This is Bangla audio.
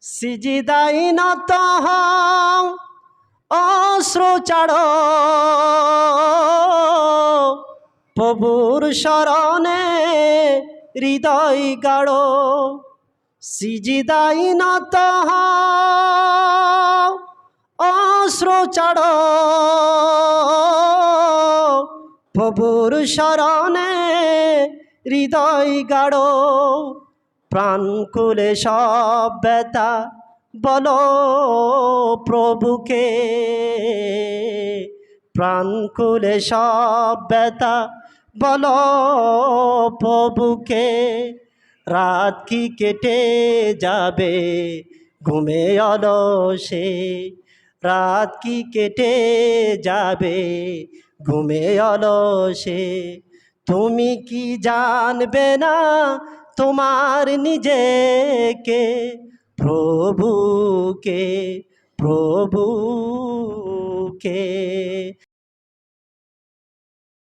সিজিদাই নত হও অশ্রু ছাড়ো প্রভুর শরণে হৃদয় গাড়ো। সিজিদাই নত হও অশ্রু ছাড়ো প্রভুর শরণে হৃদয় গাড়ো। প্রাণ খুলে সব ব্যথা বলো প্রভুকে, প্রাণ খুলে সব ব্যথা বলো প্রভুকে। রাত কি কেটে যাবে ঘুমে অলসে, রাত কি কেটে যাবে ঘুমে অলসে। তুমি কি জানবে না তোমার নিজেকে, প্রভুকে, প্রভুকে।